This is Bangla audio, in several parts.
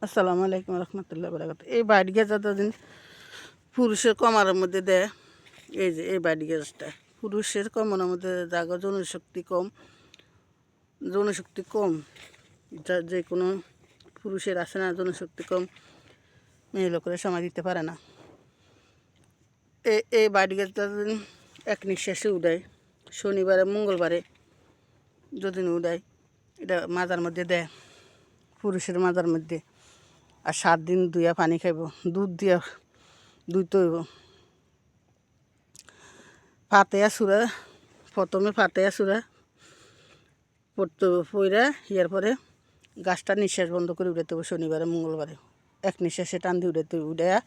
আসসালামু আলাইকুম রহমতুল্লাহ বরাকাত। এই বাড়ি গাছটা দিন পুরুষের কমারের মধ্যে দেয়। এই যে এই বাড়ি গাছটা পুরুষের কমারের মধ্যে জায়গা জনশক্তি কম যা যে কোনো পুরুষের আছে না, জনশক্তি কম, মেয়ে লোকেরা সময় দিতে পারে না। এই বাড়ি গাছটা দিন এক নিঃশ্বাসে উড়ায়, শনিবারে মঙ্গলবারে যদিন উড়ায়, এটা মাজার মধ্যে দেয়, পুরুষের মাজার মধ্যে। আর 7 দিন দুইয়া পানি খাইব, দুধ দিয়া দুইতে হইব। ফাতেহা সূরা, প্রথমে ফাতেহা সূরা পড়তে হইব, পইরা ইয়ার পরে গাছটা নিঃশ্বাস বন্ধ করে উড়াইতে হইব। শনিবারে মঙ্গলবারে এক নিঃশ্বাসে টান দিয়ে উড়াইতে হইব। উড়াইয়া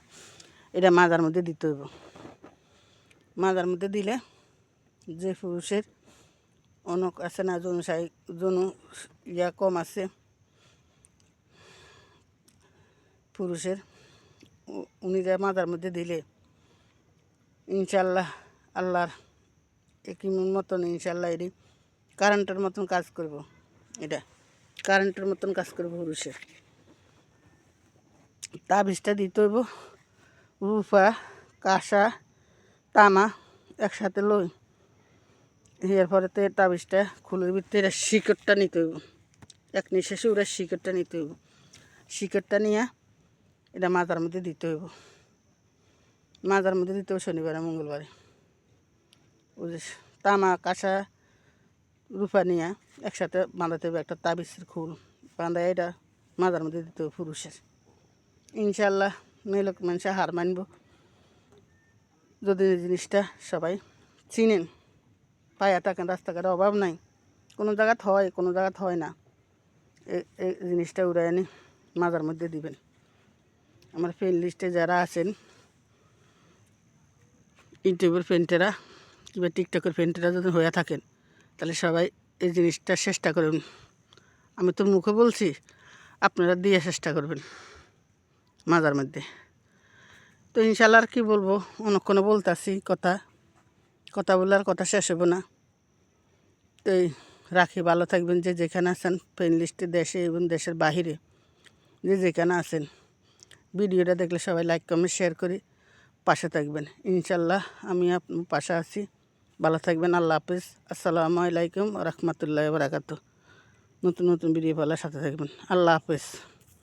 এটা মাজার মধ্যে দিতে হইব। মাজার মধ্যে দিলে যে পুরুষের অনেক আছে না, জন ইয়া কম আছে পুরুষের, উনি যা মাজার মধ্যে দিলে ইনশাল্লাহ আল্লাহর একিমের মতন ইনশাল্লাহ এটি কারেন্টের মতন কাজ করব। এটা কারেন্টের মতন কাজ করব পুরুষের। তাবিজটা দিতে হইব রূপা, কাঁসা, তামা একসাথে লই। এরপরে তাবিজটা খুলের ভিতরে শিকড়টা নিতে হইব, এক নিঃশ্বাসে ওরা শিকড়টা নিতে হইব। শিকড়টা নিয়ে এটা মাজার মধ্যে দিতে হইব। মাজার মধ্যে দিতে হবে শনিবারে মঙ্গলবারে। ওই যে তামা, কাঁসা, রূপা নিয়ে একসাথে বাঁধাতে হবে একটা তাবিজের খুল বাঁধা, এটা মাজার মধ্যে দিতে হবে পুরুষের। ইনশাল্লাহ মেয়ে লোক মানুষে হার মানব যদি এই জিনিসটা সবাই চিনেন। পায়া থাকেন, রাস্তাঘাটে অভাব নাই, কোনো জায়গাত হয় কোনো জায়গাত হয় না। এই জিনিসটা উড়াই আনি মাজার মধ্যে দিবেন। আমার ফ্রেন্ড লিস্টে যারা আছেন, ইউটিউবের ফ্রেন্ডেরা কিংবা টিকটকের ফ্রেন্ডেরা যদি হয়ে থাকেন, তাহলে সবাই এই জিনিসটা চেষ্টা করবেন। আমি তো মুখে বলছি, আপনারা দিয়ে চেষ্টা করবেন মাজার মধ্যে। তো ইনশাল্লাহ আর কী বলবো, অনেকক্ষণে বলতেছি কথা বলে আর কথা শেষ হবো না। তো রাখি, ভালো থাকবেন যে যেখানে আছেন, ফ্রেন্ড লিস্টে দেশে এবং দেশের বাহিরে যে যেখানে আছেন। ভিডিওটা দেখলে সবাই লাইক কমেন্ট শেয়ার করে পাশে থাকবেন। ইনশাল্লাহ আমি আপনার পাশে আছি। ভালো থাকবেন। আল্লাহ হাফিজ। আসসালামু আলাইকুম রহমতুল্লাহ বরাকাতুহু। নতুন নতুন ভিডিও পাওয়ার সাথে থাকবেন। আল্লাহ হাফিজ।